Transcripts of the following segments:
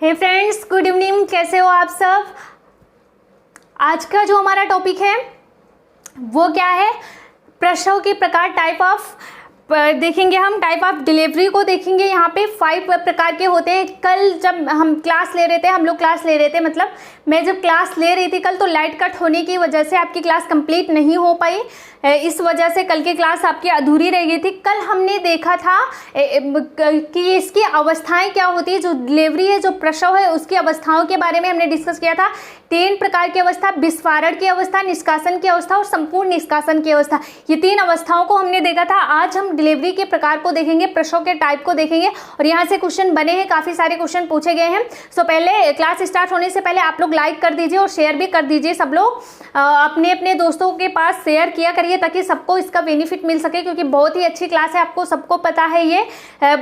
हे friends, good evening. कैसे हो आप सब? आज का जो हमारा टॉपिक है वो क्या है? प्रसव के प्रकार, टाइप ऑफ देखेंगे हम। टाइप ऑफ डिलीवरी को देखेंगे। यहाँ पे 5 प्रकार के होते हैं। कल जब हम क्लास ले रहे थे, हम लोग क्लास ले रहे थे, मतलब मैं जब क्लास ले रही थी कल, तो लाइट कट होने की वजह से आपकी क्लास कंप्लीट नहीं हो पाई। इस वजह से कल की क्लास आपकी अधूरी रह गई थी। कल हमने देखा था कि इसकी अवस्थाएं क्या होती है। जो डिलीवरी है, जो प्रसव है, उसकी अवस्थाओं के बारे में हमने डिस्कस किया था। 3 प्रकार की अवस्था, विस्फारण की अवस्था, निष्कासन की अवस्था और संपूर्ण निष्कासन की अवस्था। ये 3 अवस्थाओं को हमने देखा था। आज हम डिलीवरी के प्रकार को देखेंगे, प्रसव के टाइप को देखेंगे और यहाँ से क्वेश्चन बने हैं, काफी सारे क्वेश्चन पूछे गए हैं। सो पहले क्लास स्टार्ट होने से पहले आप लोग लाइक कर दीजिए और शेयर भी कर दीजिए। सब लोग अपने अपने दोस्तों के पास शेयर किया करिए ताकि सबको इसका बेनिफिट मिल सके, क्योंकि बहुत ही अच्छी क्लास है। आपको सबको पता है ये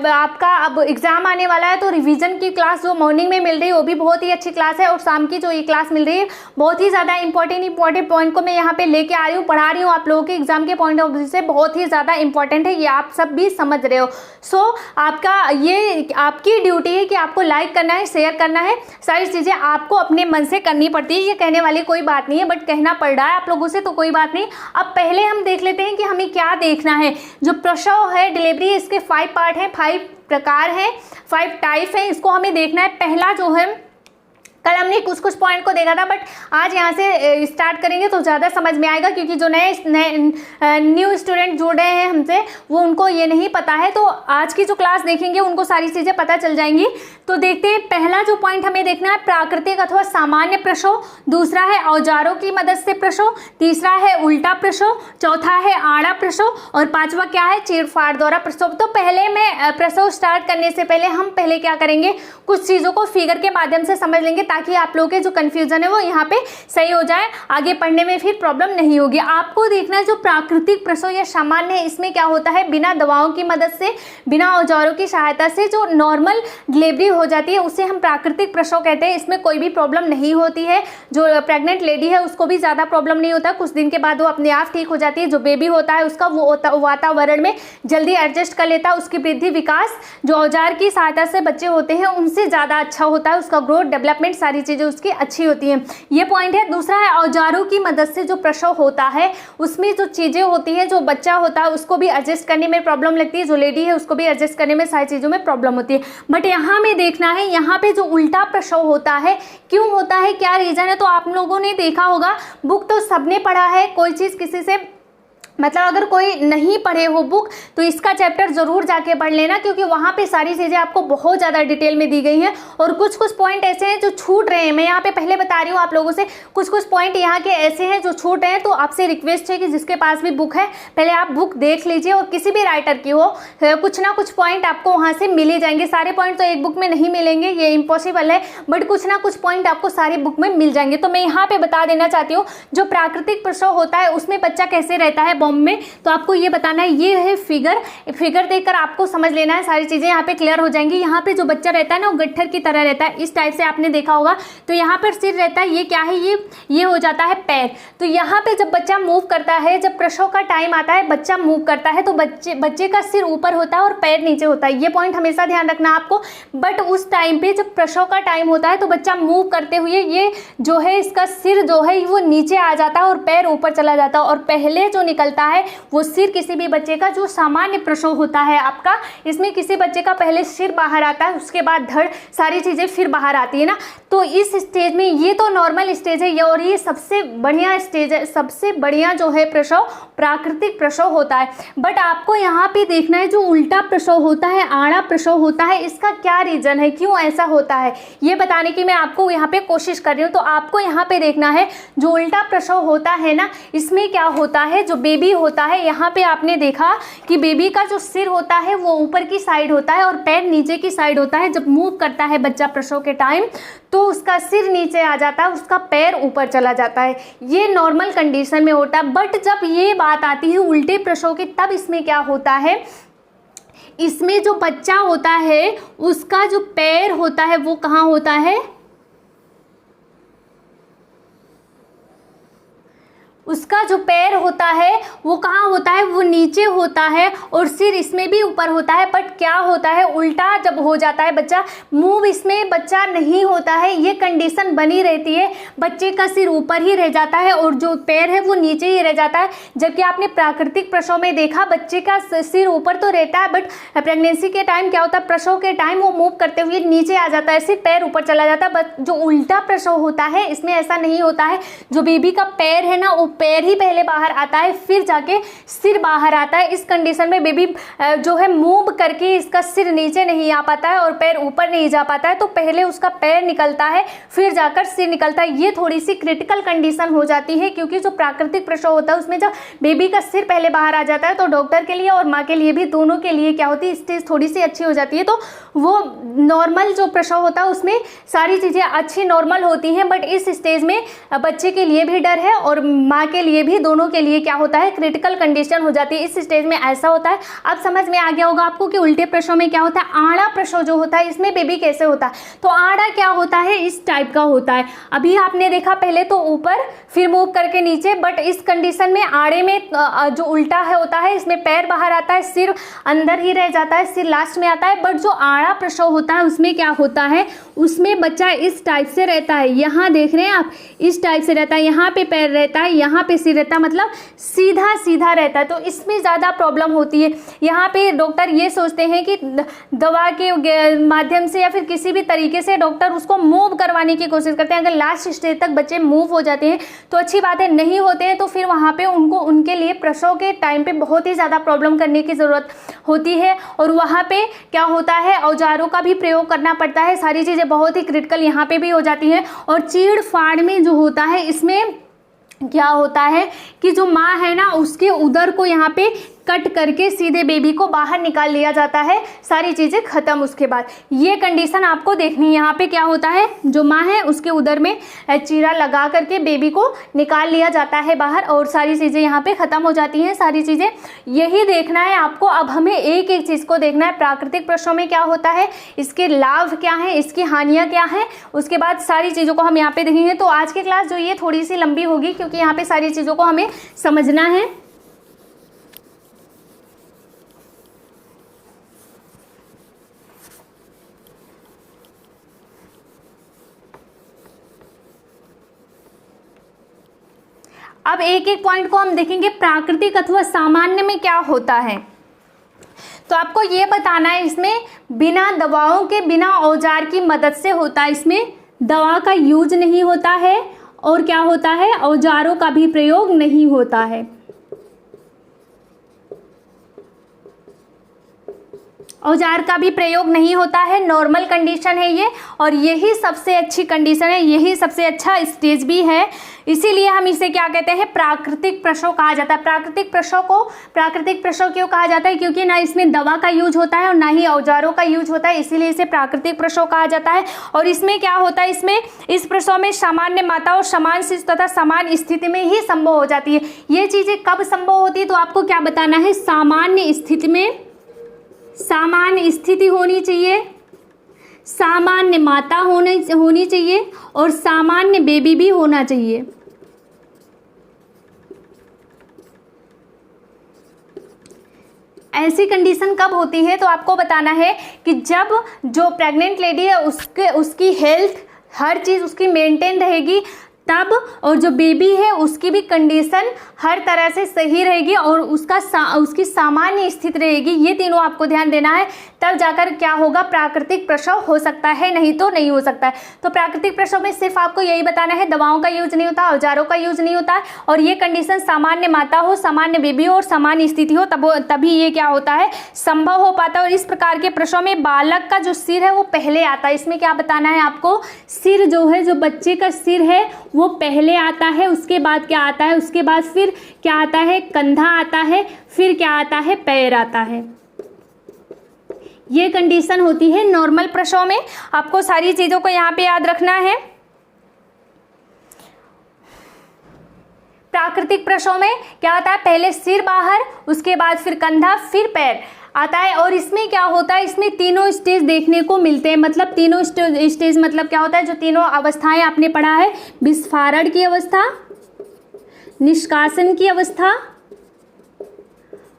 आपका अब एग्जाम आने वाला है, तो रिवीजन की क्लास जो मॉर्निंग में मिल रही है वो भी बहुत ही अच्छी क्लास है, और शाम की जो ये क्लास मिल रही है बहुत ही ज्यादा इंपॉर्टेंट पॉइंट को मैं यहाँ पे लेके आ रही हूँ, पढ़ा रही हूँ आप लोगों के एग्जाम के पॉइंट ऑफ व्यू से। बहुत ही ज्यादा इंपॉर्टेंट है, ये आप सब भी समझ रहे हो। सो आपका ये आपकी ड्यूटी है कि आपको लाइक करना है, शेयर करना है। सारी चीजें आपको अपने मन से करनी पड़ती है। ये कहने वाली कोई बात नहीं है, बट कहना पड़ रहा है आप लोगों से, तो कोई बात नहीं। अब पहले हम देख लेते हैं कि हमें क्या देखना है। जो प्रसव है, डिलीवरी, इसके 5 पार्ट हैं, 5 प्रकार हैं, 5 टाइप है। इसको हमें देखना है। पहला जो है, कल हमने कुछ पॉइंट को देखा था, बट आज यहाँ से स्टार्ट करेंगे तो ज़्यादा समझ में आएगा, क्योंकि जो नए न्यू स्टूडेंट जुड़ रहे हैं हमसे, वो उनको ये नहीं पता है। तो आज की जो क्लास देखेंगे उनको सारी चीज़ें पता चल जाएंगी। तो देखते हैं, पहला जो पॉइंट हमें देखना है, प्राकृतिक अथवा सामान्य प्रसव। दूसरा है औजारों की मदद से प्रसव। तीसरा है उल्टा प्रसव। चौथा है आड़ा प्रसव। और 5वां क्या है? चीरफाड़ द्वारा प्रसव। तो पहले मैं प्रसव स्टार्ट करने से पहले हम पहले क्या करेंगे, कुछ चीज़ों को फिगर के माध्यम से समझ लेंगे, ताकि आप लोगों के जो कंफ्यूजन है वो यहाँ पे सही हो जाए, आगे पढ़ने में फिर प्रॉब्लम नहीं होगी। आपको देखना है जो प्राकृतिक प्रसव या सामान्य है, इसमें क्या होता है, बिना दवाओं की मदद से, बिना औजारों की सहायता से जो नॉर्मल डिलीवरी हो जाती है, उसे हम प्राकृतिक प्रसव कहते हैं। इसमें कोई भी प्रॉब्लम नहीं होती है। जो प्रेग्नेंट लेडी है उसको भी ज़्यादा प्रॉब्लम नहीं होता, कुछ दिन के बाद वो अपने आप ठीक हो जाती है। जो बेबी होता है उसका वो वातावरण में जल्दी एडजस्ट कर लेता है, उसकी वृद्धि विकास जो औजार की सहायता से बच्चे होते हैं उनसे ज़्यादा अच्छा होता है, उसका ग्रोथ डेवलपमेंट सारी चीज़ें उसकी अच्छी होती हैं। ये पॉइंट है। दूसरा है औजारों की मदद से जो प्रसव होता है, उसमें जो चीज़ें होती हैं, जो बच्चा होता है उसको भी एडजस्ट करने में प्रॉब्लम लगती है, जो लेडी है उसको भी एडजस्ट करने में सारी चीज़ों में प्रॉब्लम होती है। बट यहाँ में देखना है, यहाँ पे जो उल्टा प्रसव होता है, क्यों होता है, क्या रीज़न है? तो आप लोगों ने देखा होगा, बुक तो सबने पढ़ा है, कोई चीज़ किसी से, मतलब अगर कोई नहीं पढ़े हो बुक तो इसका चैप्टर जरूर जाके पढ़ लेना, क्योंकि वहाँ पे सारी चीज़ें आपको बहुत ज़्यादा डिटेल में दी गई हैं। और कुछ पॉइंट ऐसे हैं जो छूट रहे हैं। मैं यहाँ पे पहले बता रही हूँ आप लोगों से, कुछ पॉइंट यहाँ के ऐसे हैं जो छूट रहे हैं। तो आपसे रिक्वेस्ट है कि जिसके पास भी बुक है पहले आप बुक देख लीजिए, और किसी भी राइटर की हो, कुछ ना कुछ पॉइंट आपको वहाँ से मिल ही जाएंगे। सारे पॉइंट तो एक बुक में नहीं मिलेंगे, ये इम्पॉसिबल है, बट कुछ ना कुछ पॉइंट आपको सारी बुक में मिल जाएंगे। तो मैं यहाँ पे बता देना चाहती हूँ, जो प्राकृतिक प्रसव होता है उसमें बच्चा कैसे रहता है बॉम्ब में, तो आपको ये बताना है। ये है फिगर देखकर आपको समझ लेना है, सारी चीजें यहाँ पे क्लियर हो जाएंगी। यहाँ पे जो बच्चा रहता है ना, वो गट्ठर की तरह रहता है, इस टाइप से आपने देखा होगा। तो यहाँ पर सिर रहता है, ये क्या है, ये हो जाता है पैर। तो यहाँ पे जब बच्चा मूव करता है, जब प्रसव का टाइम आता है, बच्चा मूव करता है, तो बच्चे का सिर ऊपर होता है और पैर नीचे होता है। ये पॉइंट हमेशा ध्यान रखना आपको। बट उस टाइम पे जब प्रसव का टाइम होता है तो बच्चा मूव करते हुए ये जो है, इसका सिर जो है वो नीचे आ जाता है और पैर ऊपर चला जाता है, और पहले जो निकलता है वो सिर किसी भी बच्चे का, जो सामान्य प्रसव होता है आपका, इसमें किसी बच्चे का पहले सिर बाहर आता है, उसके बाद धड़, सारी चीजें फिर बाहर आती है ना। तो इस स्टेज में, ये तो नॉर्मल स्टेज है, और ये सबसे बढ़िया स्टेज है, सबसे बढ़िया जो है प्रसव प्राकृतिक प्रसव होता है। बट आपको यहाँ पे देखना है, जो उल्टा प्रसव होता है, आड़ा प्रसव होता है, इसका क्या रीजन है, क्यों ऐसा होता है, ये बताने की मैं आपको यहाँ पे कोशिश कर रही हूँ। तो आपको यहाँ पे देखना है, जो उल्टा प्रसव होता है ना, इसमें क्या होता है, जो बेबी होता है, यहाँ पे आपने देखा कि बेबी का जो सिर होता है वो ऊपर की साइड होता है और पैर नीचे की साइड होता है। जब मूव करता है बच्चा प्रसव के टाइम, तो उसका सिर नीचे आ जाता है, उसका पैर ऊपर चला जाता है। ये नॉर्मल कंडीशन में होता है। बट जब ये बात आती है उल्टे प्रसव की, तब इसमें क्या होता है, इसमें जो बच्चा होता है उसका जो पैर होता है वो कहाँ होता है, उसका जो पैर होता है वो कहाँ होता है, वो नीचे होता है और सिर इसमें भी ऊपर होता है। बट क्या होता है, उल्टा जब हो जाता है बच्चा, मूव इसमें बच्चा नहीं होता है, ये कंडीशन बनी रहती है, बच्चे का सिर ऊपर ही रह जाता है और जो पैर है वो नीचे ही रह जाता है। जबकि आपने प्राकृतिक प्रसव में देखा बच्चे का सिर ऊपर तो रहता है, बट प्रेगनेंसी के टाइम क्या होता है, प्रसव के टाइम वो मूव करते हुए नीचे आ जाता है, सिर पैर ऊपर चला जाता है। बट जो उल्टा प्रसव होता है इसमें ऐसा नहीं होता है, जो बेबी का पैर है ना, वो पैर ही पहले बाहर आता है, फिर जाके सिर बाहर आता है। इस कंडीशन में बेबी जो है मूव करके इसका सिर नीचे नहीं आ पाता है और पैर ऊपर नहीं जा पाता है, तो पहले उसका पैर निकलता है फिर जाकर सिर निकलता है। ये थोड़ी सी क्रिटिकल कंडीशन हो जाती है, क्योंकि जो प्राकृतिक प्रसव होता है उसमें जब बेबी का सिर पहले बाहर आ जाता है तो डॉक्टर के लिए और माँ के लिए भी, दोनों के लिए क्या होती है, स्टेज थोड़ी सी अच्छी हो जाती है। तो वो नॉर्मल जो प्रसव होता है उसमें सारी चीज़ें अच्छी नॉर्मल होती हैं, बट इस स्टेज में बच्चे के लिए भी डर है और माँ के लिए भी, दोनों के लिए क्या होता है, क्रिटिकल कंडीशन हो जाती है। इस स्टेज में ऐसा होता है। अब समझ में आ गया होगा आपको कि उल्टे प्रसव में क्या होता है, आड़ा प्रसव जो होता है इसमें बेबी कैसे होता है। तो आड़ा क्या होता है, इस टाइप का होता है। अभी आपने देखा पहले तो ऊपर फिर मूव करके नीचे, बट इस कंडीशन में आड़े में जो उल्टा है होता है, इसमें पैर बाहर आता है, सिर अंदर ही रह जाता है, सिर लास्ट में आता है। बट जो आड़ा प्रसव होता है उसमें क्या होता है, उसमें बच्चा इस टाइप से रहता है, यहाँ देख रहे हैं आप, इस टाइप से रहता है, यहाँ पे पैर रहता है, यहाँ पे सिर रहता है, मतलब सीधा सीधा रहता है। तो इसमें ज़्यादा प्रॉब्लम होती है। यहाँ पे डॉक्टर ये सोचते हैं कि दवा के माध्यम से या फिर किसी भी तरीके से डॉक्टर उसको मूव करवाने की कोशिश करते हैं। अगर लास्ट स्टेज तक बच्चे मूव हो जाते हैं तो अच्छी बात है, नहीं होते हैं तो फिर वहाँ पे उनको उनके लिए प्रसव के टाइम पे बहुत ही ज़्यादा प्रॉब्लम करने की ज़रूरत होती है। और वहाँ पे क्या होता है, औजारों का भी प्रयोग करना पड़ता है, सारी चीज़ें बहुत ही क्रिटिकल यहाँ पे भी हो जाती हैं। और चीड़ फाड़ में जो होता है इसमें क्या होता है कि जो माँ है ना, उसके उदर को यहाँ पे कट करके सीधे बेबी को बाहर निकाल लिया जाता है, सारी चीज़ें ख़त्म। उसके बाद ये कंडीशन आपको देखनी है। यहाँ पे क्या होता है, जो माँ है उसके उदर में चीरा लगा करके बेबी को निकाल लिया जाता है बाहर और सारी चीज़ें यहाँ पे ख़त्म हो जाती हैं। सारी चीज़ें यही देखना है आपको। अब हमें एक एक चीज़ को देखना है, प्राकृतिक प्रसव में क्या होता है, इसके लाभ क्या हैं, इसकी हानियाँ क्या हैं, उसके बाद सारी चीज़ों को हम यहाँ पे देखेंगे। तो आज की क्लास जो ये थोड़ी सी लंबी होगी, क्योंकि यहाँ पे सारी चीज़ों को हमें समझना है। अब एक एक पॉइंट को हम देखेंगे, प्राकृतिक अथवा सामान्य में क्या होता है। तो आपको ये बताना है, इसमें बिना दवाओं के, बिना औजार की मदद से होता है। इसमें दवा का यूज नहीं होता है और क्या होता है, औजारों का भी प्रयोग नहीं होता है। औजार का भी प्रयोग नहीं होता है, नॉर्मल कंडीशन है ये, और यही सबसे अच्छी कंडीशन है, यही सबसे अच्छा स्टेज भी है। इसीलिए हम इसे क्या कहते हैं, प्राकृतिक प्रसव कहा जाता है। प्राकृतिक प्रसव को प्राकृतिक प्रसव क्यों कहा जाता है, क्योंकि ना इसमें दवा का यूज होता है और ना ही औजारों का यूज होता है, इसीलिए इसे प्राकृतिक प्रसव कहा जाता है। और इसमें क्या होता है, इसमें इस प्रसव में सामान्य माता और समान शिशु तथा समान स्थिति में ही संभव हो जाती है। ये चीज़ें कब संभव होती है, तो आपको क्या बताना है, सामान्य स्थिति में सामान्य स्थिति होनी चाहिए, सामान्य माता होनी चाहिए और सामान्य बेबी भी होना चाहिए। ऐसी कंडीशन कब होती है, तो आपको बताना है कि जब जो प्रेग्नेंट लेडी है उसकी हेल्थ, हर चीज़ उसकी मेंटेन रहेगी तब, और जो बेबी है उसकी भी कंडीशन हर तरह से सही रहेगी और उसकी सामान्य स्थिति रहेगी। ये तीनों आपको ध्यान देना है, तब जाकर क्या होगा, प्राकृतिक प्रसव हो सकता है, नहीं तो नहीं हो सकता है। तो प्राकृतिक प्रसव में सिर्फ आपको यही बताना है, दवाओं का यूज नहीं होता, औजारों का यूज नहीं होता है, और ये कंडीशन सामान्य माता हो, सामान्य बेबी हो और सामान्य स्थिति हो, तभी ये क्या होता है, संभव हो पाता है। और इस प्रकार के प्रसव में बालक का जो सिर है वो पहले आता है। इसमें क्या बताना है आपको, सिर जो है, जो बच्चे का सिर है वो पहले आता है, उसके बाद क्या आता है, उसके बाद फिर क्या आता है, कंधा आता है, फिर क्या आता है, पैर आता है। ये कंडीशन होती है नॉर्मल प्रसव में। आपको सारी चीजों को यहाँ पे याद रखना है। प्राकृतिक प्रसव में क्या आता है, पहले सिर बाहर, उसके बाद फिर कंधा, फिर पैर आता है। और इसमें क्या होता है, इसमें तीनों स्टेज देखने को मिलते हैं। मतलब तीनों स्टेज मतलब क्या होता है, जो तीनों अवस्थाएं आपने पढ़ा है, विस्फारण की अवस्था, निष्कासन की अवस्था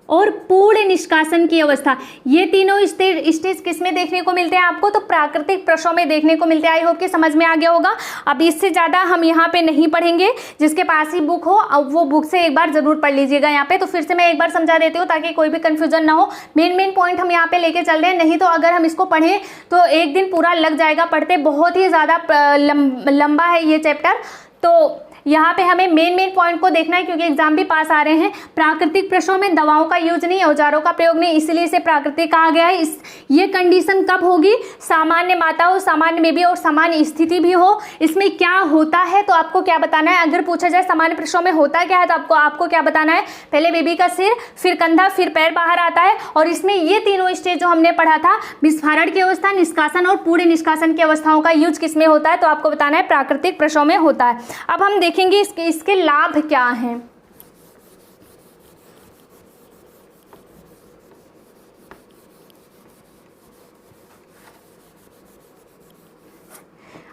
और पूर्ण निष्कासन की अवस्था, ये तीनों स्टेज किस में देखने को मिलते हैं आपको? तो प्राकृतिक प्रसव में देखने को मिलते हैं। आई होप कि समझ में आ गया होगा। अब इससे ज़्यादा हम यहाँ पे नहीं पढ़ेंगे। जिसके पास ही बुक हो अब वो बुक से एक बार जरूर पढ़ लीजिएगा। यहाँ पे तो फिर से मैं एक बार समझा देती हूँ ताकि कोई भी कन्फ्यूजन ना हो। मेन पॉइंट हम यहाँ पे लेके चल रहे हैं, नहीं तो अगर हम इसको पढ़ें तो एक दिन पूरा लग जाएगा पढ़ते। बहुत ही ज़्यादा लंबा है ये चैप्टर। तो यहाँ पे हमें मेन पॉइंट को देखना है क्योंकि एग्जाम भी पास आ रहे हैं। प्राकृतिक प्रसव में दवाओं का यूज नहीं, औजारों का प्रयोग नहीं, इसलिए इसे प्राकृतिक कहा गया है। ये कंडीशन कब होगी? सामान्य माता हो, सामान्य में भी और सामान्य स्थिति भी हो। इसमें क्या होता है तो आपको क्या बताना है? अगर पूछा जाए सामान्य प्रसव में होता क्या है तो आपको क्या बताना है? पहले बेबी का सिर, फिर कंधा, फिर पैर बाहर आता है। और इसमें ये तीनों स्टेज जो हमने पढ़ा था, विस्फारण की अवस्था, निष्कासन और पूर्ण निष्कासन की अवस्थाओं का यूज किसमें होता है? तो आपको बताना है प्राकृतिक प्रसव में होता है। अब हम देखेंगे इसके लाभ क्या हैं।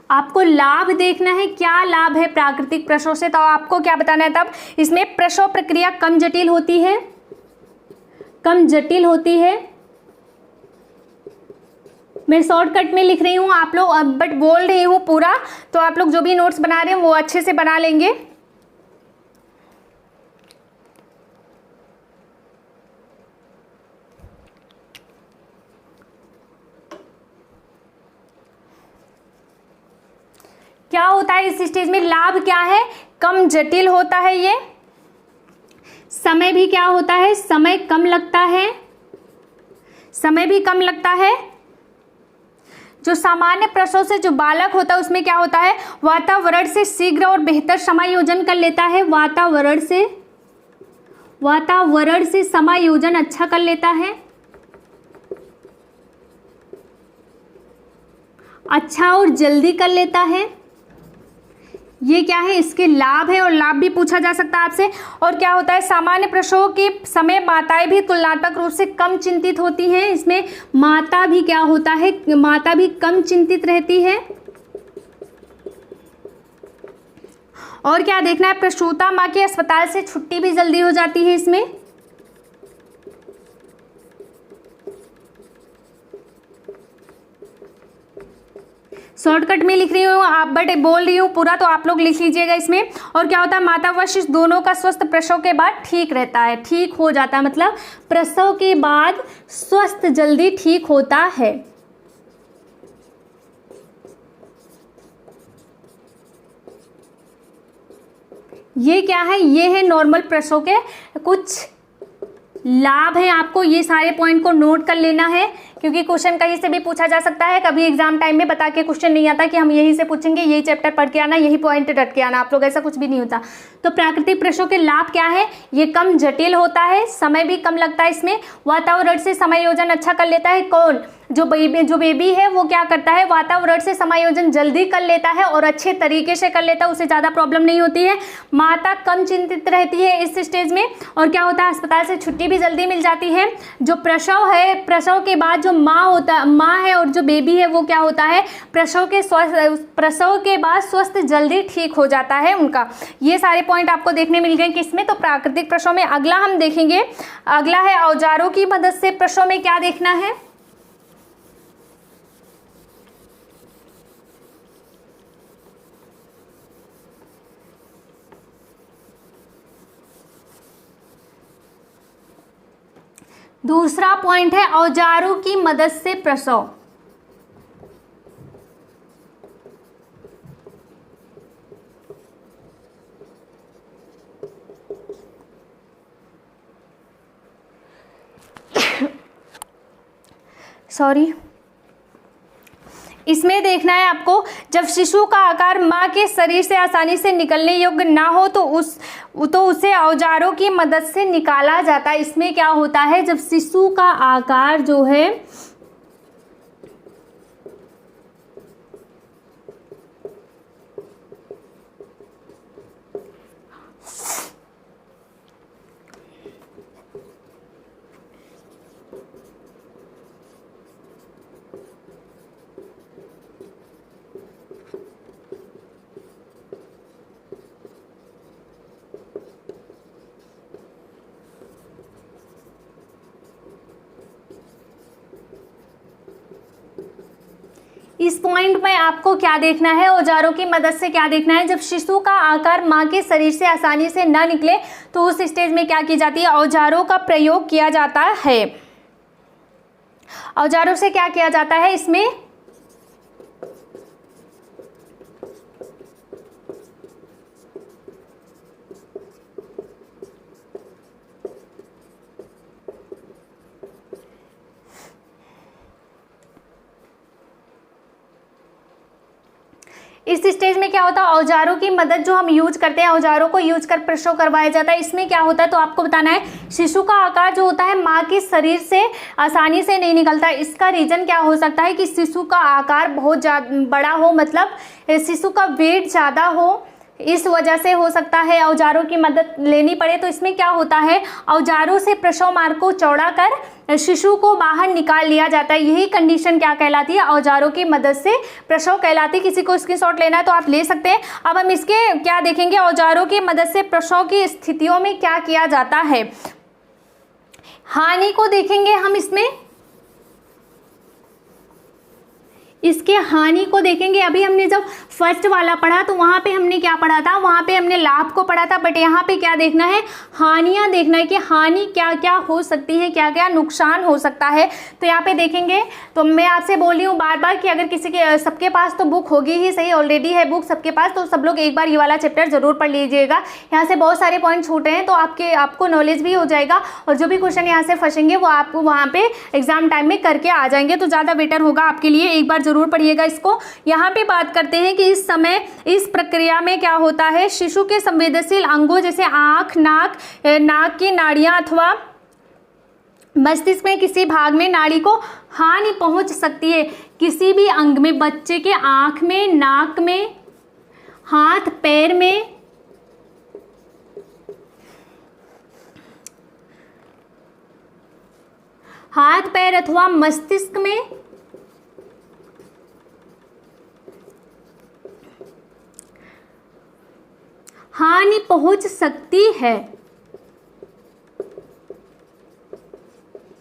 आपको लाभ देखना है, क्या लाभ है प्राकृतिक प्रसव से, तो आपको क्या बताना है तब? इसमें प्रसव प्रक्रिया कम जटिल होती है, कम जटिल होती है। मैं शॉर्टकट में लिख रही हूँ, आप लोग बट बोल रही हूँ पूरा, तो आप लोग जो भी नोट्स बना रहे हैं वो अच्छे से बना लेंगे। क्या होता है इस स्टेज में? लाभ क्या है? कम जटिल होता है ये। समय भी क्या होता है? समय कम लगता है, समय भी कम लगता है। जो सामान्य प्रसव से जो बालक होता है उसमें क्या होता है? वातावरण से शीघ्र और बेहतर समायोजन कर लेता है। वातावरण से समायोजन अच्छा कर लेता है, अच्छा और जल्दी कर लेता है। ये क्या है? इसके लाभ है और लाभ भी पूछा जा सकता है आपसे। और क्या होता है? सामान्य प्रसव के समय माताएं भी तुलनात्मक रूप से कम चिंतित होती हैं। इसमें माता भी क्या होता है? माता भी कम चिंतित रहती है। और क्या देखना है? प्रसूता माँ की अस्पताल से छुट्टी भी जल्दी हो जाती है इसमें। शॉर्टकट में लिख रही हूँ आप बट बोल रही हूँ पूरा, तो आप लोग लिख लीजिएगा इसमें। और क्या होता है? माता व शिशु दोनों का स्वस्थ प्रसव के बाद ठीक रहता है, ठीक हो जाता है, मतलब प्रसव के बाद स्वस्थ जल्दी ठीक होता है। ये क्या है? ये है नॉर्मल प्रसव के कुछ लाभ हैं। आपको ये सारे पॉइंट को नोट कर लेना है क्योंकि क्वेश्चन कहीं से भी पूछा जा सकता है। कभी एग्जाम टाइम में बता के क्वेश्चन नहीं आता कि हम यहीं से पूछेंगे, यही चैप्टर पढ़ के आना, यही पॉइंट रट के आना। आप लोग ऐसा कुछ भी नहीं होता। तो प्राकृतिक प्रसव के लाभ क्या है? ये कम जटिल होता है, समय भी कम लगता है इसमें, वातावरण से समायोजन अच्छा कर लेता है। कौन? जो बेबी है वो क्या करता है? वातावरण से समायोजन जल्दी कर लेता है और अच्छे तरीके से कर लेता है, उसे ज़्यादा प्रॉब्लम नहीं होती है। माता कम चिंतित रहती है इस स्टेज में। और क्या होता है? अस्पताल से छुट्टी भी जल्दी मिल जाती है। जो प्रसव है, प्रसव के बाद जो माँ है और जो बेबी है वो क्या होता है? प्रसव के बाद स्वस्थ जल्दी ठीक हो जाता है उनका। ये सारे पॉइंट आपको देखने मिल गए किसमें? तो प्राकृतिक प्रसव में। अगला हम देखेंगे, अगला है औजारों की मदद से प्रसव में क्या देखना है। दूसरा पॉइंट है औजारों की मदद से प्रसव। सॉरी, इसमें देखना है आपको, जब शिशु का आकार मां के शरीर से आसानी से निकलने योग्य ना हो तो उसे औजारों की मदद से निकाला जाता है। इसमें क्या होता है? जब शिशु का आकार जो है इस पॉइंट में आपको क्या देखना है, औजारों की मदद से क्या देखना है। जब शिशु का आकार मां के शरीर से आसानी से न निकले तो उस स्टेज में क्या की जाती है, औजारों का प्रयोग किया जाता है। औजारों से क्या किया जाता है इसमें, इस स्टेज में क्या होता है, औजारों की मदद जो हम यूज करते हैं, औजारों को यूज कर प्रसव करवाया जाता है। इसमें क्या होता है तो आपको बताना है, शिशु का आकार जो होता है मां के शरीर से आसानी से नहीं निकलता। इसका रीजन क्या हो सकता है कि शिशु का आकार बहुत बड़ा हो, मतलब शिशु का वेट ज़्यादा हो, इस वजह से हो सकता है औजारों की मदद लेनी पड़े। तो इसमें क्या होता है, औजारों से प्रसव मार्ग को चौड़ा कर शिशु को बाहर निकाल लिया जाता है। यही कंडीशन क्या कहलाती है, औजारों की मदद से प्रसव कहलाती है। किसी को स्क्रीनशॉट लेना है तो आप ले सकते हैं। अब हम इसके क्या देखेंगे, औजारों की मदद से प्रसव की स्थितियों में क्या किया जाता है। हानि को देखेंगे हम, इसके हानि को देखेंगे। अभी हमने जब फर्स्ट वाला पढ़ा तो वहाँ पे हमने क्या पढ़ा था, वहाँ पे हमने लाभ को पढ़ा था, बट यहाँ पे क्या देखना है, हानियाँ देखना है कि हानि क्या क्या हो सकती है, क्या क्या नुकसान हो सकता है। तो यहाँ पे देखेंगे, तो मैं आपसे बोल रही हूँ बार बार कि अगर किसी के सबके पास तो बुक होगी ही सही, ऑलरेडी है बुक सबके पास, तो सब लोग एक बार ये वाला चैप्टर जरूर पढ़ लीजिएगा। यहाँ से बहुत सारे पॉइंट छूटे हैं तो आपको नॉलेज भी हो जाएगा, और जो भी क्वेश्चन यहाँ से फंसेंगे वो आपको वहाँ पे एग्जाम टाइम में करके आ जाएंगे, तो ज़्यादा बेटर होगा आपके लिए। एक बार जरूर पढ़िएगा इसको। यहाँ पे बात करते हैं कि इस समय इस प्रक्रिया में क्या होता है, शिशु के संवेदनशील अंगों जैसे आंख, नाक की नाड़ियां अथवा मस्तिष्क में किसी भाग में नाड़ी को हानि पहुंच सकती है। किसी भी अंग में, बच्चे के आंख में, नाक में, हाथ पैर में, हाथ पैर अथवा मस्तिष्क में हानि पहुंच सकती है।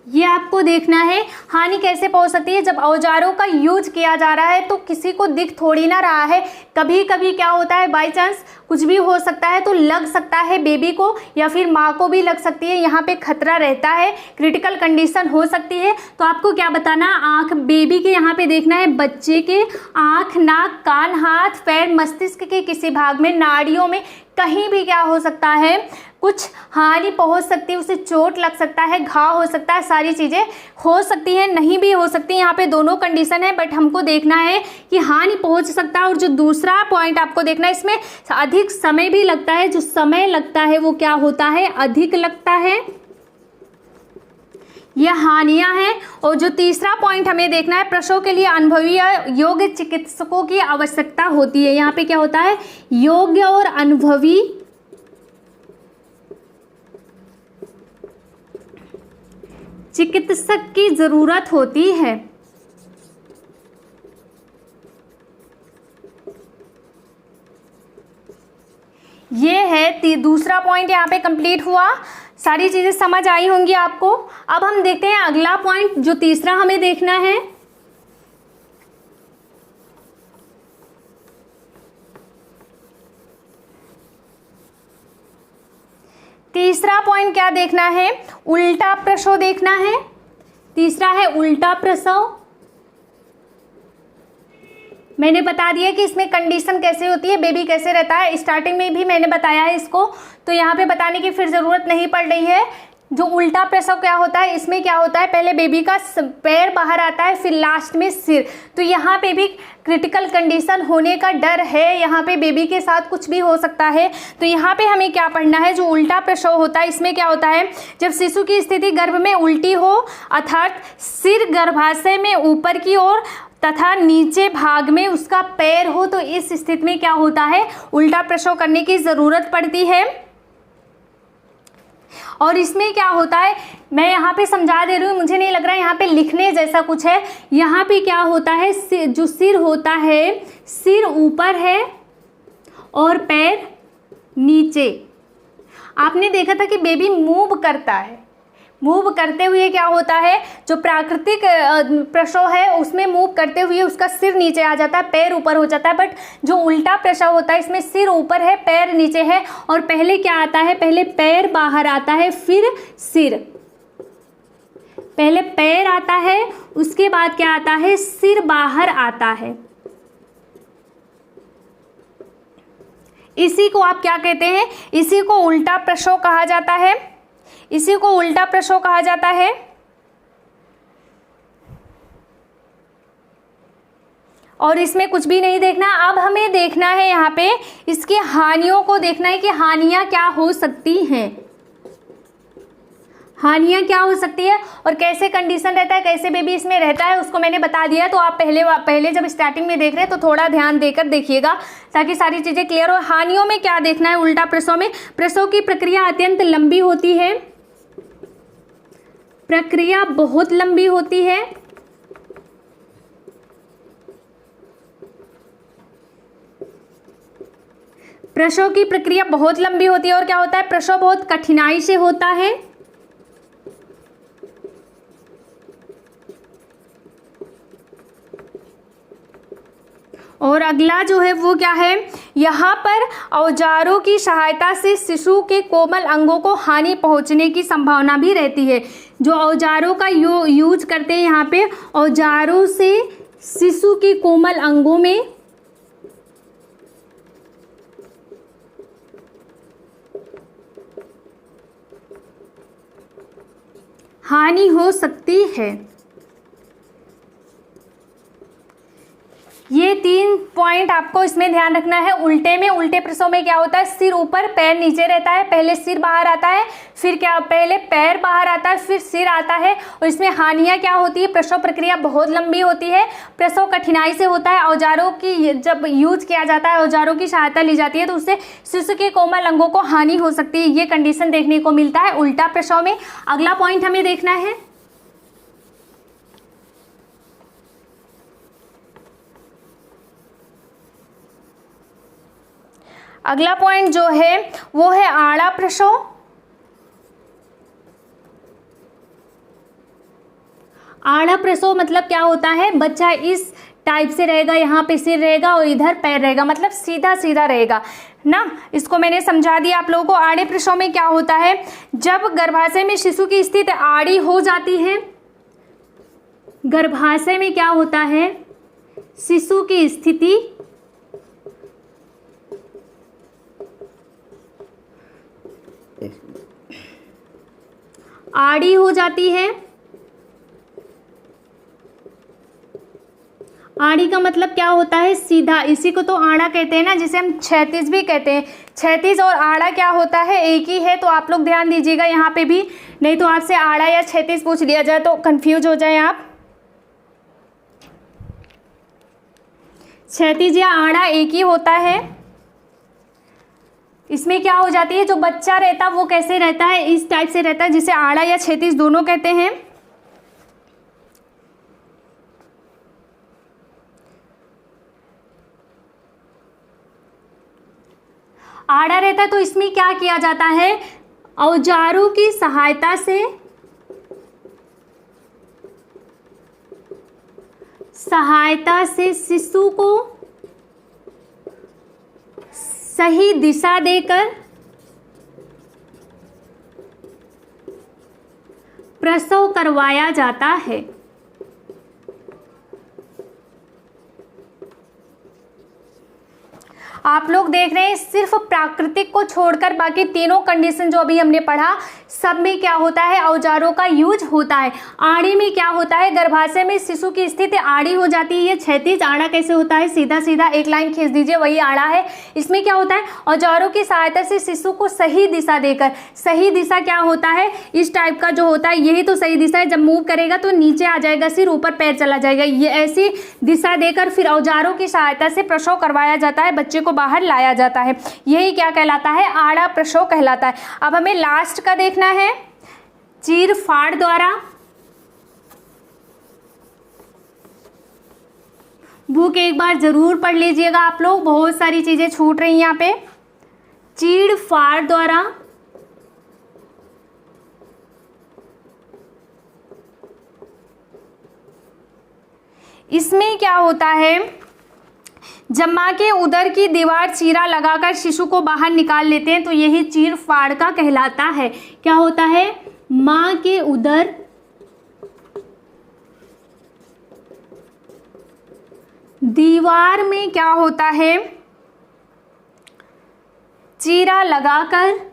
ये आपको देखना है, हानि कैसे पहुंच सकती है। जब औजारों का यूज किया जा रहा है तो किसी को दिख थोड़ी ना रहा है, कभी कभी क्या होता है, बाय चांस कुछ भी हो सकता है, तो लग सकता है बेबी को या फिर माँ को भी लग सकती है। यहाँ पे खतरा रहता है, क्रिटिकल कंडीशन हो सकती है। तो आपको क्या बताना, आँख बेबी के यहाँ पे देखना है, बच्चे के आँख, नाक, कान, हाथ पैर, मस्तिष्क के किसी भाग में, नाड़ियों में कहीं भी क्या हो सकता है, कुछ हानि पहुंच सकती है, उसे चोट लग सकता है, घाव हो सकता है, सारी चीज़ें हो सकती है, नहीं भी हो सकती। यहाँ पे दोनों कंडीशन है, बट हमको देखना है कि हानि पहुंच सकता है। और जो दूसरा पॉइंट आपको देखना है, इसमें अधिक समय भी लगता है। जो समय लगता है वो क्या होता है, अधिक लगता है, ये हानियां हैं। और जो तीसरा पॉइंट हमें देखना है, प्रसव के लिए अनुभवी योग्य चिकित्सकों की आवश्यकता होती है। यहाँ पे क्या होता है, योग्य और अनुभवी चिकित्सक की जरूरत होती है। ये है दूसरा पॉइंट, यहाँ पे कंप्लीट हुआ। सारी चीजें समझ आई होंगी आपको। अब हम देखते हैं अगला पॉइंट, जो तीसरा हमें देखना है। तीसरा पॉइंट क्या देखना है, उल्टा प्रसव देखना है। तीसरा है उल्टा प्रसव। मैंने बता दिया कि इसमें कंडीशन कैसे होती है, बेबी कैसे रहता है, स्टार्टिंग में भी मैंने बताया है इसको, तो यहाँ पे बताने की फिर ज़रूरत नहीं पड़ रही है। जो उल्टा प्रसव क्या होता है, इसमें क्या होता है, पहले बेबी का पैर बाहर आता है, फिर लास्ट में सिर। तो यहाँ पे भी क्रिटिकल कंडीशन होने का डर है, यहाँ पे बेबी के साथ कुछ भी हो सकता है। तो यहाँ पे हमें क्या पढ़ना है, जो उल्टा प्रसव होता है, इसमें क्या होता है, जब शिशु की स्थिति गर्भ में उल्टी हो, अर्थात सिर गर्भाशय में ऊपर की ओर तथा नीचे भाग में उसका पैर हो, तो इस स्थिति में क्या होता है, उल्टा प्रसव करने की ज़रूरत पड़ती है। और इसमें क्या होता है, मैं यहाँ पे समझा दे रही हूँ, मुझे नहीं लग रहा है यहाँ पे लिखने जैसा कुछ है। यहाँ पे क्या होता है, जो सिर होता है, सिर ऊपर है और पैर नीचे। आपने देखा था कि बेबी मूव करता है, मूव करते हुए क्या होता है, जो प्राकृतिक प्रसव है उसमें मूव करते हुए उसका सिर नीचे आ जाता है, पैर ऊपर हो जाता है। बट जो उल्टा प्रसव होता है इसमें सिर ऊपर है, पैर नीचे है, और पहले क्या आता है, पहले पैर बाहर आता है फिर सिर। पहले पैर आता है उसके बाद क्या आता है, सिर बाहर आता है। इसी को आप क्या कहते हैं, इसी को उल्टा प्रसव कहा जाता है, इसी को उल्टा प्रसव कहा जाता है। और इसमें कुछ भी नहीं देखना, अब हमें देखना है यहाँ पे इसकी हानियों को देखना है कि हानियां क्या हो सकती हैं, हानियां क्या हो सकती है और कैसे कंडीशन रहता है, कैसे बेबी इसमें रहता है, उसको मैंने बता दिया। तो आप पहले जब स्टार्टिंग में देख रहे हैं तो थोड़ा ध्यान देकर देखिएगा ताकि सारी चीज़ें क्लियर हो। हानियों में क्या देखना है, उल्टा प्रसव में प्रसव की प्रक्रिया अत्यंत लंबी होती है, प्रक्रिया बहुत लंबी होती है, प्रसव की प्रक्रिया बहुत लंबी होती है, और क्या होता है, प्रसव बहुत कठिनाई से होता है, और अगला जो है वो क्या है, यहाँ पर औजारों की सहायता से शिशु के कोमल अंगों को हानि पहुँचने की संभावना भी रहती है। जो औजारों का यूज करते हैं यहाँ पे, औजारों से शिशु के कोमल अंगों में हानि हो सकती है। ये 3 पॉइंट आपको इसमें ध्यान रखना है। उल्टे में, उल्टे प्रसव में क्या होता है, सिर ऊपर पैर नीचे रहता है, पहले सिर बाहर आता है फिर क्या, पहले पैर बाहर आता है फिर सिर आता है। और इसमें हानियां क्या होती है, प्रसव प्रक्रिया बहुत लंबी होती है, प्रसव कठिनाई से होता है, औजारों की जब यूज किया जाता है, औजारों की सहायता ली जाती है तो उससे शिशु के कोमल अंगों को हानि हो सकती है। ये कंडीशन देखने को मिलता है उल्टा प्रसव में। अगला पॉइंट हमें देखना है, अगला पॉइंट जो है वो है आड़ा प्रसव। आड़ा प्रसव मतलब क्या होता है, बच्चा इस टाइप से रहेगा, यहाँ पे सिर रहेगा और इधर पैर रहेगा, मतलब सीधा सीधा रहेगा ना। इसको मैंने समझा दिया आप लोगों को। आड़े प्रसव में क्या होता है, जब गर्भाशय में शिशु की स्थिति आड़ी हो जाती है, गर्भाशय में क्या होता है, शिशु की स्थिति आड़ी हो जाती है। आड़ी का मतलब क्या होता है, सीधा। इसी को तो आड़ा कहते हैं ना, जिसे हम क्षैतिज भी कहते हैं। क्षैतिज और आड़ा क्या होता है, एक ही है। तो आप लोग ध्यान दीजिएगा यहाँ पे भी, नहीं तो आपसे आड़ा या क्षैतिज पूछ लिया जाए तो कंफ्यूज हो जाए आप। क्षैतिज या आड़ा एक ही होता है। इसमें क्या हो जाती है, जो बच्चा रहता है वो कैसे रहता है, इस टाइप से रहता है, जिसे आड़ा या क्षैतिज दोनों कहते हैं। आड़ा रहता है तो इसमें क्या किया जाता है, औजारों की सहायता से शिशु को सही दिशा देकर प्रसव करवाया जाता है। आप लोग देख रहे हैं सिर्फ प्राकृतिक को छोड़कर बाकी तीनों कंडीशन जो अभी हमने पढ़ा सब में क्या होता है, औजारों का यूज होता है। आड़ी में क्या होता है, गर्भाशय में शिशु की स्थिति आड़ी हो जाती है। ये क्षैतिज। आड़ा कैसे होता है, सीधा सीधा एक लाइन खींच दीजिए, वही आड़ा है। इसमें क्या होता है, औजारों की सहायता से शिशु को सही दिशा देकर। सही दिशा क्या होता है, इस टाइप का जो होता है यही तो सही दिशा है। जब मूव करेगा तो नीचे आ जाएगा सिर, ऊपर पैर चला जाएगा। ये ऐसी दिशा देकर फिर औजारों की सहायता से प्रसव करवाया जाता है, बच्चे को बाहर लाया जाता है। यही क्या कहलाता है, आड़ा प्रसव कहलाता है। अब हमें लास्ट का देखना है, चीर फाड़ द्वारा। बुक एक बार जरूर पढ़ लीजिएगा आप लोग, बहुत सारी चीजें छूट रही हैं यहाँ पे। चीड़ फाड़ द्वारा इसमें क्या होता है, जब माँ के उदर की दीवार चीरा लगाकर शिशु को बाहर निकाल लेते हैं तो यही चीर फाड़ का कहलाता है। क्या होता है, माँ के उदर दीवार में क्या होता है, चीरा लगाकर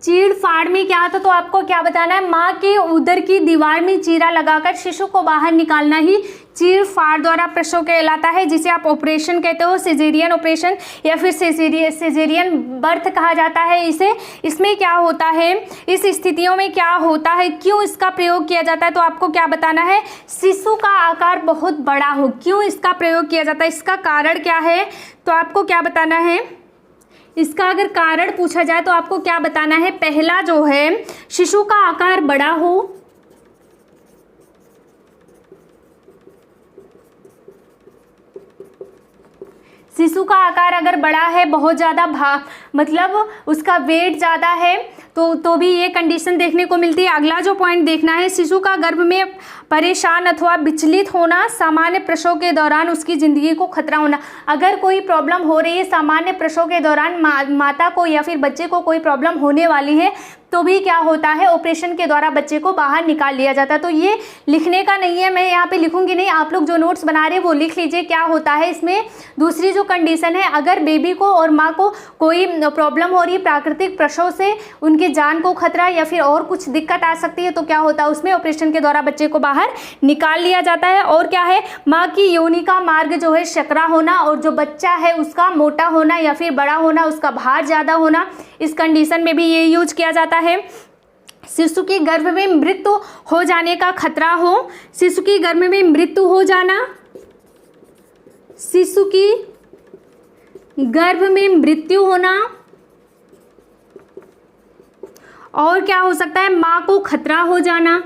चीड़ फाड़ में क्या था, तो आपको क्या बताना है, माँ के उदर की दीवार में चीरा लगाकर शिशु को बाहर निकालना ही चीड़ फाड़ द्वारा प्रसव कहलाता है, जिसे आप ऑपरेशन कहते हो, सिजेरियन ऑपरेशन या फिर सिजेरियन बर्थ कहा जाता है इसे। इसमें क्या होता है, इस स्थितियों में क्या होता है, क्यों इसका प्रयोग किया जाता है, तो आपको क्या बताना है, शिशु का आकार बहुत बड़ा हो, क्यों इसका प्रयोग किया जाता है, इसका कारण क्या है, तो आपको क्या बताना है, इसका अगर कारण पूछा जाए तो आपको क्या बताना है, पहला जो है शिशु का आकार बड़ा हो, शिशु का आकार अगर बड़ा है, बहुत ज़्यादा मतलब उसका वेट ज़्यादा है तो भी ये कंडीशन देखने को मिलती है। अगला जो पॉइंट देखना है, शिशु का गर्भ में परेशान अथवा विचलित होना, सामान्य प्रसव के दौरान उसकी ज़िंदगी को खतरा होना। अगर कोई प्रॉब्लम हो रही है सामान्य प्रसव के दौरान, माता को या फिर बच्चे को कोई प्रॉब्लम होने वाली है, तो भी क्या होता है, ऑपरेशन के द्वारा बच्चे को बाहर निकाल लिया जाता है। तो ये लिखने का नहीं है, मैं यहाँ पे लिखूंगी नहीं, आप लोग जो नोट्स बना रहे हैं वो लिख लीजिए क्या होता है इसमें। दूसरी जो कंडीशन है, अगर बेबी को और माँ को कोई प्रॉब्लम हो रही है प्राकृतिक प्रसव से, उनकी जान को खतरा या फिर और कुछ दिक्कत आ सकती है, तो क्या होता है, उसमें ऑपरेशन के द्वारा बच्चे को बाहर निकाल लिया जाता है। और क्या है, माँ की योनि का मार्ग जो है सकरा होना, और जो बच्चा है उसका मोटा होना या फिर बड़ा होना, उसका भार ज़्यादा होना, इस कंडीशन में भी ये यूज किया जाता है। शिशु की गर्भ में मृत्यु हो जाने का खतरा हो, शिशु की गर्भ में मृत्यु हो जाना, शिशु की गर्भ में मृत्यु होना, और क्या हो सकता है, मां को खतरा हो जाना,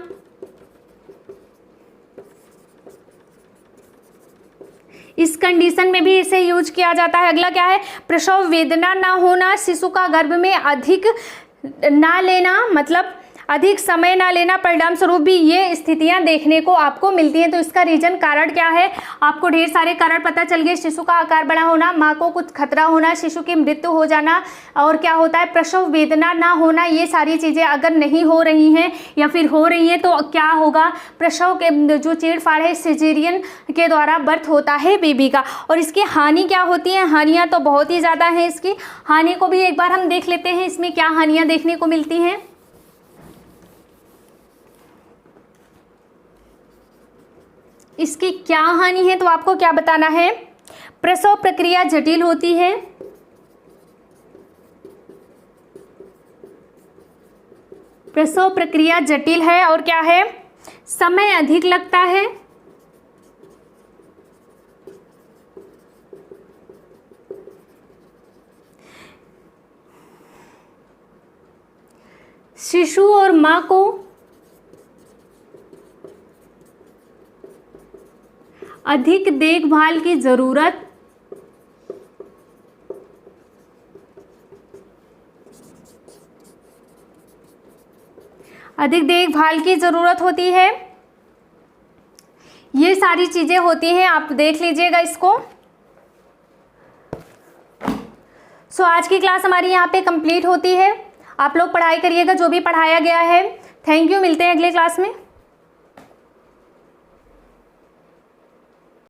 इस कंडीशन में भी इसे यूज किया जाता है। अगला क्या है, प्रसव वेदना ना होना, शिशु का गर्भ में अधिक ना लेना, मतलब अधिक समय ना लेना, परिणाम स्वरूप भी ये स्थितियां देखने को आपको मिलती हैं। तो इसका रीजन कारण क्या है, आपको ढेर सारे कारण पता चल गए, शिशु का आकार बड़ा होना, माँ को कुछ खतरा होना, शिशु की मृत्यु हो जाना, और क्या होता है, प्रसव वेदना ना होना। ये सारी चीज़ें अगर नहीं हो रही हैं या फिर हो रही हैं तो क्या होगा, प्रसव के जो चीड़-फाड़ है सिजेरियन के द्वारा बर्थ होता है बेबी का। और इसकी हानि क्या होती है, हानियाँ तो बहुत ही ज़्यादा हैं। इसकी हानि को भी एक बार हम देख लेते हैं, इसमें क्या हानियाँ देखने को मिलती हैं। इसकी क्या हानि है, तो आपको क्या बताना है, प्रसव प्रक्रिया जटिल होती है, प्रसव प्रक्रिया जटिल है, और क्या है, समय अधिक लगता है, शिशु और मां को अधिक देखभाल की जरूरत, अधिक देखभाल की जरूरत होती है। ये सारी चीजें होती हैं, आप देख लीजिएगा इसको। सो आज की क्लास हमारी यहाँ पे कंप्लीट होती है। आप लोग पढ़ाई करिएगा जो भी पढ़ाया गया है। थैंक यू, मिलते हैं अगले क्लास में।